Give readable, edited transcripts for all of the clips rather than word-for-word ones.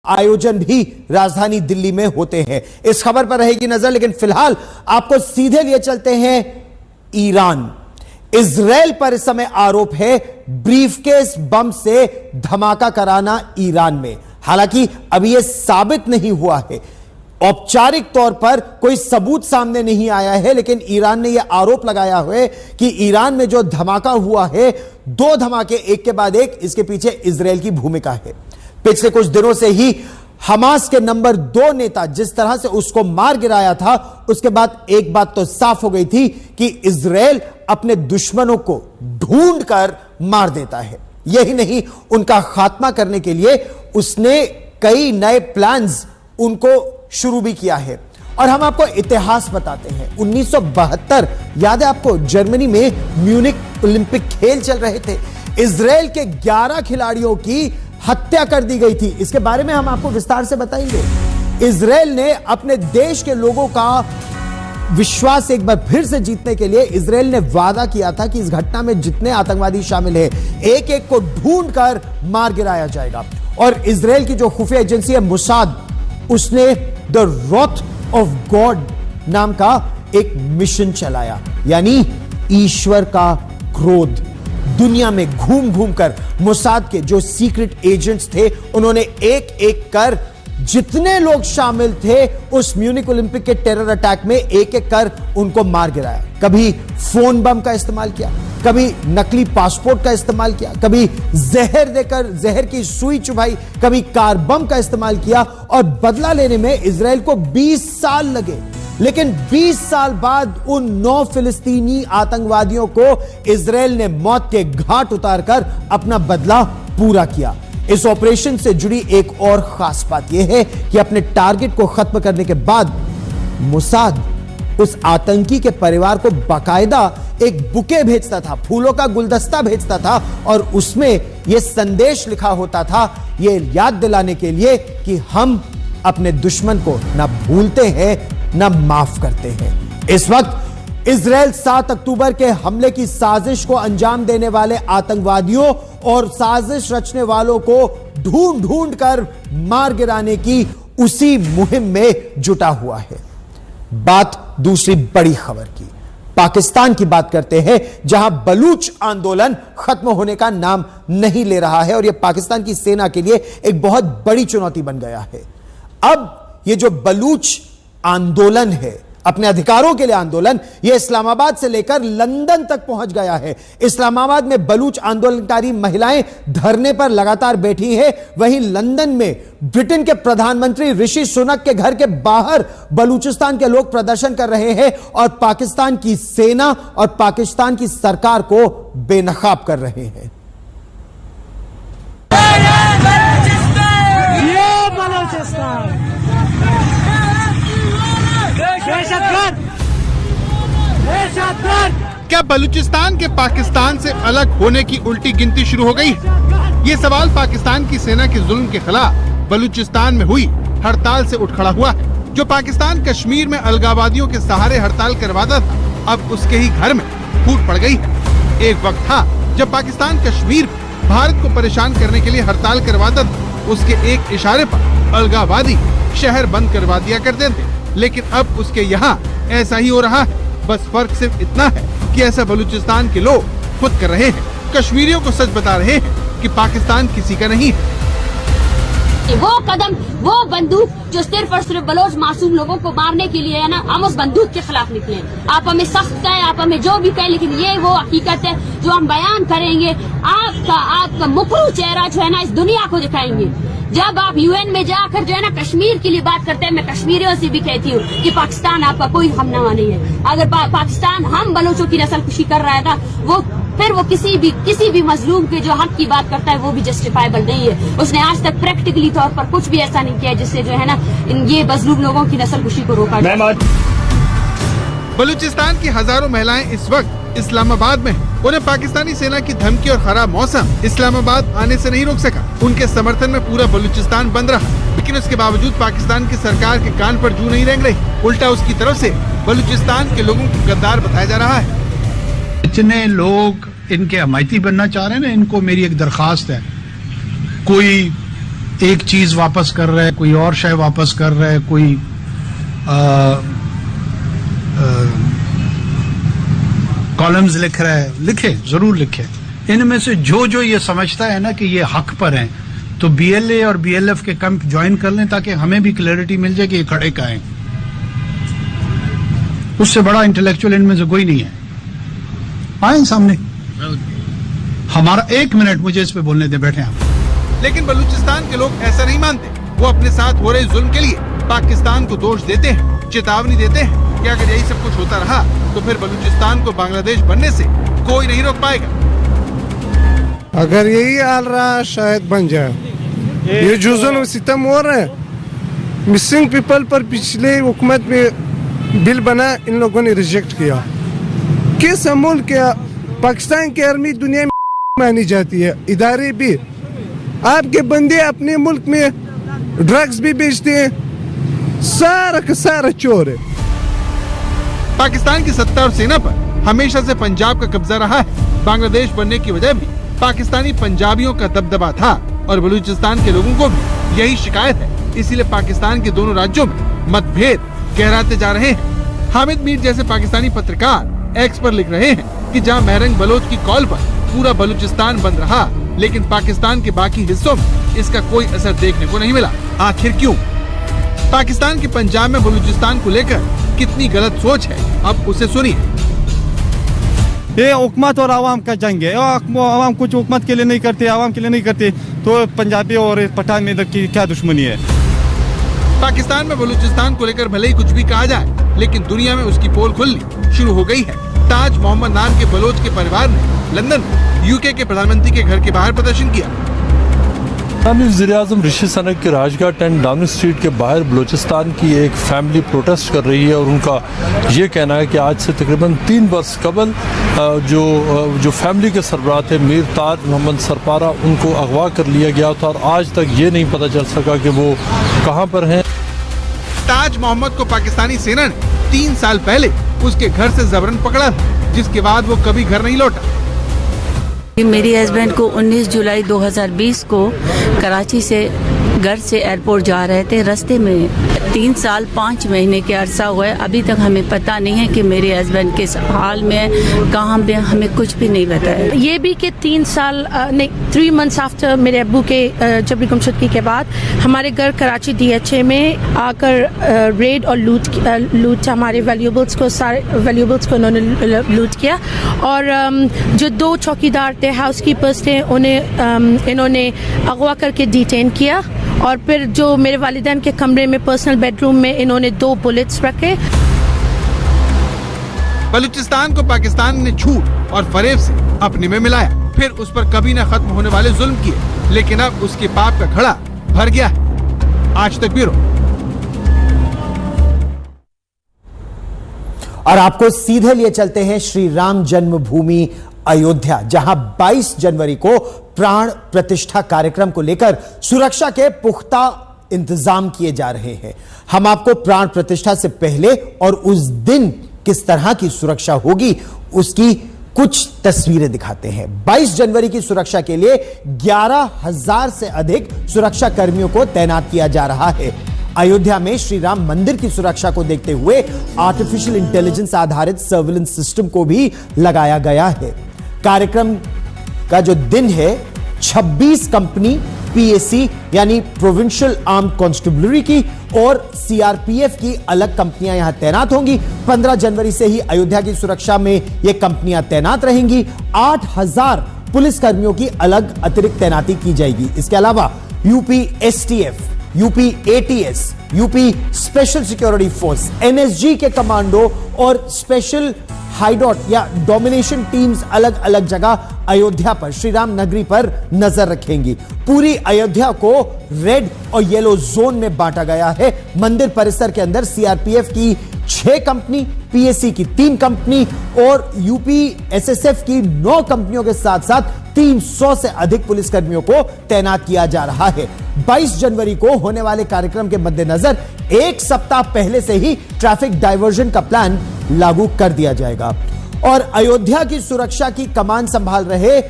आयोजन भी राजधानी दिल्ली में होते हैं। इस खबर पर रहेगी नजर, लेकिन फिलहाल आपको सीधे लिए चलते हैं ईरान। इजराइल पर इस समय आरोप है ब्रीफकेस बम से धमाका कराना ईरान में। हालांकि अभी यह साबित नहीं हुआ है, औपचारिक तौर पर कोई सबूत सामने नहीं आया है, लेकिन ईरान ने यह आरोप लगाया है कि ईरान में जो धमाका हुआ है, दो धमाके एक के बाद एक, इसके पीछे इजराइल की भूमिका है। पिछले कुछ दिनों से ही हमास के नंबर 2 नेता जिस तरह से उसको मार गिराया था, उसके बाद एक बात तो साफ हो गई थी कि इजराइल अपने दुश्मनों को ढूंढकर मार देता है। यही नहीं, उनका खात्मा करने के लिए उसने कई नए प्लान्स उनको शुरू भी किया है। और हम आपको इतिहास बताते हैं। 1972 याद है आपको, जर्मनी में म्यूनिक ओलंपिक खेल चल रहे थे। इजराइल के 11 खिलाड़ियों की हत्या कर दी गई थी। इसके बारे में हम आपको विस्तार से बताएंगे। इजराइल ने अपने देश के लोगों का विश्वास एक बार फिर से जीतने के लिए इजराइल ने वादा किया था कि इस घटना में जितने आतंकवादी शामिल हैं, एक एक को ढूंढकर मार गिराया जाएगा। और इजराइल की जो खुफिया एजेंसी है मोसाद, उसने द रॉथ ऑफ गॉड नाम का एक मिशन चलाया, यानी ईश्वर का क्रोध। दुनिया में घूम घूम कर मोसाद के जो सीक्रेट एजेंट्स थे, उन्होंने एक एक कर जितने लोग शामिल थे उस म्यूनिक ओलंपिक के टेरर अटैक में एक एक कर उनको मार गिराया। कभी फोन बम का इस्तेमाल किया, कभी नकली पासपोर्ट का इस्तेमाल किया, कभी जहर देकर जहर की सुई चुभाई, कभी कार बम का इस्तेमाल किया। और बदला लेने में इजराइल को 20 साल लगे, लेकिन 20 साल बाद उन 9 फिलिस्तीनी आतंकवादियों को इजराइल ने मौत के घाट उतारकर अपना बदला पूरा किया। इस ऑपरेशन से जुड़ी एक और खास बात यह है कि अपने टारगेट को खत्म करने के बाद मोसाद उस आतंकी के परिवार को बाकायदा एक बुके भेजता था, फूलों का गुलदस्ता भेजता था, और उसमें यह संदेश लिखा होता था, यह याद दिलाने के लिए कि हम अपने दुश्मन को ना भूलते हैं ना माफ करते हैं। इस वक्त इजराइल 7 अक्टूबर के हमले की साजिश को अंजाम देने वाले आतंकवादियों और साजिश रचने वालों को ढूंढ ढूंढ कर मार गिराने की उसी मुहिम में जुटा हुआ है। बात दूसरी बड़ी खबर की, पाकिस्तान की बात करते हैं, जहां बलूच आंदोलन खत्म होने का नाम नहीं ले रहा है और यह पाकिस्तान की सेना के लिए एक बहुत बड़ी चुनौती बन गया है। अब यह जो बलूच आंदोलन है, अपने अधिकारों के लिए आंदोलन, यह इस्लामाबाद से लेकर लंदन तक पहुंच गया है। इस्लामाबाद में बलूच आंदोलनकारी महिलाएं धरने पर लगातार बैठी हैं, वहीं लंदन में ब्रिटेन के प्रधानमंत्री ऋषि सुनक के घर के बाहर बलूचिस्तान के लोग प्रदर्शन कर रहे हैं और पाकिस्तान की सेना और पाकिस्तान की सरकार को बेनकाब कर रहे हैं। क्या बलूचिस्तान के पाकिस्तान से अलग होने की उल्टी गिनती शुरू हो गई है? ये सवाल पाकिस्तान की सेना के जुल्म के खिलाफ बलूचिस्तान में हुई हड़ताल से उठ खड़ा हुआ है। जो पाकिस्तान कश्मीर में अलगाववादियों के सहारे हड़ताल करवाता था, अब उसके ही घर में फूट पड़ गई है। एक वक्त था जब पाकिस्तान कश्मीर भारत को परेशान करने के लिए हड़ताल करवाता था, उसके एक इशारे पर अलगाववादी शहर बंद करवा दिया करते थे। लेकिन अब उसके यहाँ ऐसा ही हो रहा है। बस फर्क सिर्फ इतना है कि ऐसा बलूचिस्तान के लोग खुद कर रहे हैं। कश्मीरियों को सच बता रहे हैं कि पाकिस्तान किसी का नहीं है। वो कदम, वो बंदूक जो सिर्फ और सिर्फ बलोच मासूम लोगों को मारने के लिए है ना, हम उस बंदूक के खिलाफ निकले। आप हमें सख्त कहें, आप हमें जो भी कहें, लेकिन ये वो हकीकत है जो हम बयान करेंगे। आपका मुखरू चेहरा जो है ना, इस दुनिया को दिखाएंगे। जब आप यूएन में जाकर जो है ना कश्मीर के लिए बात करते हैं, मैं कश्मीरियों से भी कहती हूँ कि पाकिस्तान आपका कोई हमनामा नहीं है। अगर पाकिस्तान हम बलोचों की नस्ल कुशी कर रहा है ना, फिर वो किसी भी मजलूम के जो हक की बात करता है वो भी जस्टिफाइबल नहीं है। उसने आज तक प्रैक्टिकली तौर पर कुछ भी ऐसा नहीं किया जिससे जो है ना ये मजलूम लोगों की नस्ल कुशी को रोका जाए। बलूचिस्तान की हजारों महिलाएं इस वक्त इस्लामाबाद में हैं। उन्हें पाकिस्तानी सेना की धमकी और खराब मौसम इस्लामाबाद आने से नहीं रोक सका। उनके समर्थन में पूरा बलूचिस्तान बंद रहा, लेकिन उसके बावजूद पाकिस्तान की सरकार के कान पर जू नहीं रेंग रही। उल्टा उसकी तरफ से बलूचिस्तान के लोगों को गद्दार बताया जा रहा है। जितने लोग इनके हमायती बनना चाह रहे हैं ना, इनको मेरी एक दरखास्त है, कोई एक चीज वापस कर रहा है, कोई और शय वापस कर रहा है, कोई कॉलम्स लिख रहा है, लिखे, जरूर लिखे। इनमें से जो ये समझता है ना कि ये हक पर हैं, तो बीएलए और बीएलएफ के कैंप ज्वाइन कर लें ताकि हमें भी क्लैरिटी मिल जाए कि ये खड़े का है। उससे बड़ा इंटेलेक्चुअल इनमें से कोई नहीं है। आए सामने, हमारा 1 मिनट मुझे इस पे बोलने दे, बैठे आप। लेकिन बलूचिस्तान के लोग ऐसा नहीं मानते। वो अपने साथ हो रहे जुल्म के लिए पाकिस्तान को दोष देते हैं, चेतावनी देते हैं कि अगर यही सब कुछ होता रहा तो फिर बलूचिस्तान को बांग्लादेश बनने से कोई नहीं रोक पाएगा। अगर यही हाल रहा शायद बन जाए। ये जो जुल्म सितम हो रहा है, मिसिंग पीपल पर पिछले हुकूमत में बिल बना, इन लोगों ने रिजेक्ट किया। किस मुल्क के पाकिस्तान की आर्मी दुनिया में मानी जाती है, इदारे भी। आपके बंदे अपने मुल्क में ड्रग्स भी बेचते हैं, सारा का सारा चोर है। पाकिस्तान की सत्ता और सेना पर हमेशा से पंजाब का कब्जा रहा है। बांग्लादेश बनने की वजह भी पाकिस्तानी पंजाबियों का दबदबा था और बलूचिस्तान के लोगों को भी यही शिकायत है। इसीलिए पाकिस्तान के दोनों राज्यों में मतभेद गहराते जा रहे हैं। हामिद मीर जैसे पाकिस्तानी पत्रकार एक्स पर लिख रहे हैं कि जहां महरंग बलोच की कॉल पर पूरा बलूचिस्तान बंद रहा, लेकिन पाकिस्तान के बाकी हिस्सों में इसका कोई असर देखने को नहीं मिला। आखिर क्यों? पाकिस्तान के पंजाब में बलूचिस्तान को लेकर कितनी गलत सोच है, अब उसे सुनिए। ये हुकूमत और आवाम का जंग है। आवाम कुछ हुकूमत के लिए नहीं करते, आवाम के लिए नहीं करते, तो पंजाबी और पठान में की क्या दुश्मनी है? पाकिस्तान में बलूचिस्तान को लेकर भले ही कुछ भी कहा जाए, लेकिन दुनिया में उसकी पोल खुलनी शुरू हो गई है। ताज मोहम्मद नाम के बलोच के परिवार ने लंदन में यूके के प्रधानमंत्री के घर के बाहर प्रदर्शन किया। वज़ीर-ए-आज़म ऋषि सनक के राजघाट एंड डाउनिंग स्ट्रीट के बाहर बलूचिस्तान की एक फैमिली प्रोटेस्ट कर रही है और उनका ये कहना है कि आज से तकरीबन 3 वर्ष कबल जो फैमिली के सरबराह थे मीर ताज मोहम्मद सरपारा, उनको अगवा कर लिया गया था और आज तक ये नहीं पता चल सका कि वो कहाँ पर हैं। ताज मोहम्मद को पाकिस्तानी सेना ने 3 साल पहले उसके घर से जबरन पकड़ा था, जिसके बाद वो कभी घर नहीं लौटा। मेरी हस्बैंड को 19 जुलाई 2020 को कराची से घर से एयरपोर्ट जा रहे थे, रास्ते में 3 साल 5 महीने के अरसा हुआ है। अभी तक हमें पता नहीं है कि मेरे हस्बैंड किस हाल में, कहाँ पे, हमें कुछ भी नहीं बताया। ये भी कि 3 मंथ्स आफ्टर मेरे अब्बू के जबरी गुमशुदगी के बाद हमारे घर कराची DHA में आकर रेड और लूट हमारे सारे वैल्यूबल्स को उन्होंने लूट किया। और जो 2 चौकीदार थे, हाउसकीपर्स थे, उन्हें इन्होंने अगवा करके डिटेन किया और फिर जो मेरे वालिदैन के कमरे में पर्सनल बेडरूम में इन्होंने 2 बुलेट्स रखे। बलूचिस्तान को पाकिस्तान ने झूठ और फरेब से अपने में मिलाया, फिर उस पर कभी न खत्म होने वाले जुल्म किए, लेकिन अब उसके पाप का घड़ा भर गया है। आज तक ब्यूरो। और आपको सीधे लिए चलते हैं श्री राम जन्मभूमि अयोध्या, जहां 22 जनवरी को प्राण प्रतिष्ठा कार्यक्रम को लेकर सुरक्षा के पुख्ता इंतजाम किए जा रहे हैं। हम आपको प्राण प्रतिष्ठा से पहले और उस दिन किस तरह की सुरक्षा होगी उसकी कुछ तस्वीरें दिखाते हैं। 22 जनवरी की सुरक्षा के लिए 11,000 से अधिक सुरक्षा कर्मियों को तैनात किया जा रहा है। अयोध्या में श्री राम मंदिर की सुरक्षा को देखते हुए आर्टिफिशियल इंटेलिजेंस आधारित सर्विलेंस सिस्टम को भी लगाया गया है। कार्यक्रम का जो दिन है, 26 कंपनी PAC यानी प्रोविंशियल आर्म्ड कॉन्स्टेबलरी की और CRPF की अलग कंपनियां यहां तैनात होंगी। 15 जनवरी से ही अयोध्या की सुरक्षा में ये कंपनियां तैनात रहेंगी। 8,000 पुलिस कर्मियों की अलग अतिरिक्त तैनाती की जाएगी। इसके अलावा UP STF, UP ATS, UP special security force, NSG के कमांडो और स्पेशल हाइडॉट या डोमिनेशन टीम्स अलग अलग जगह अयोध्या पर, श्री राम नगरी पर नजर रखेंगी। पूरी अयोध्या को रेड और येलो जोन में बांटा गया है। मंदिर परिसर के अंदर CRPF की 6 कंपनी, PAC की 3 कंपनी और UP SSF की 9 कंपनियों के साथ साथ 300 से अधिक पुलिसकर्मियों को तैनात किया जा रहा है। 22 जनवरी को होने वाले कार्यक्रम के मद्देनजर 1 सप्ताह पहले से ही ट्रैफिक डायवर्जन का प्लान लागू कर दिया जाएगा। और अयोध्या की सुरक्षा की कमान संभाल रहे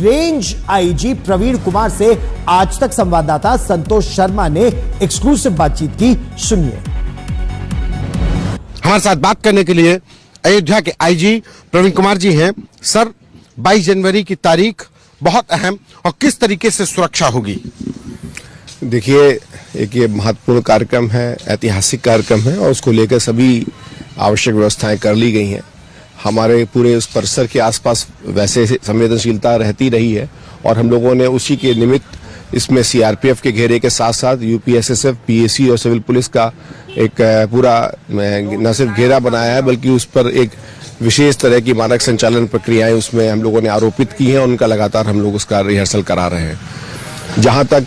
रेंज आईजी प्रवीण कुमार से आज तक संवाददाता संतोष शर्मा ने एक्सक्लूसिव बातचीत की। सुनिए। हमारे साथ बात करने के लिए अयोध्या के आईजी प्रवीण कुमार जी हैं। सर, 22 जनवरी की तारीख बहुत अहम, और किस तरीके से सुरक्षा होगी? देखिए, एक ये महत्वपूर्ण कार्यक्रम है, ऐतिहासिक कार्यक्रम है, और उसको लेकर सभी आवश्यक व्यवस्थाएं कर ली गई हैं। हमारे पूरे उस परिसर के आसपास वैसे संवेदनशीलता रहती रही है, और हम लोगों ने उसी के निमित्त इसमें सीआरपीएफ के घेरे के साथ साथ यूपीएसएसएफ, पीएसी और सिविल पुलिस का एक पूरा न सिर्फ घेरा बनाया है, बल्कि उस पर एक विशेष तरह की मानक संचालन प्रक्रियाएं उसमें हम लोगों ने आरोपित की हैं, और उनका लगातार हम लोग उसका रिहर्सल करा रहे हैं। जहां तक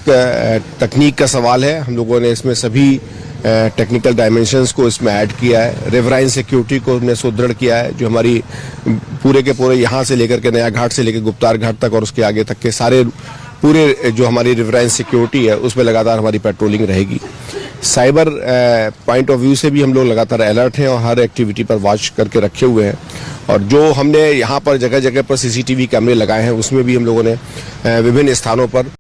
तकनीक का सवाल है, हम लोगों ने इसमें सभी टेक्निकल डायमेंशंस को इसमें ऐड किया है। रिवराइन सिक्योरिटी को हमने सुदृढ़ किया है, जो हमारी पूरे के पूरे यहाँ से लेकर के नया घाट से लेकर गुप्तार घाट तक और उसके आगे तक के सारे पूरे जो हमारी रिवराइन सिक्योरिटी है उसमें लगातार हमारी पेट्रोलिंग रहेगी। साइबर पॉइंट ऑफ व्यू से भी हम लोग लगातार अलर्ट हैं और हर एक्टिविटी पर वॉच करके रखे हुए हैं। और जो हमने यहाँ पर जगह जगह पर सीसीटीवी कैमरे लगाए हैं, उसमें भी हम लोगों ने विभिन्न स्थानों पर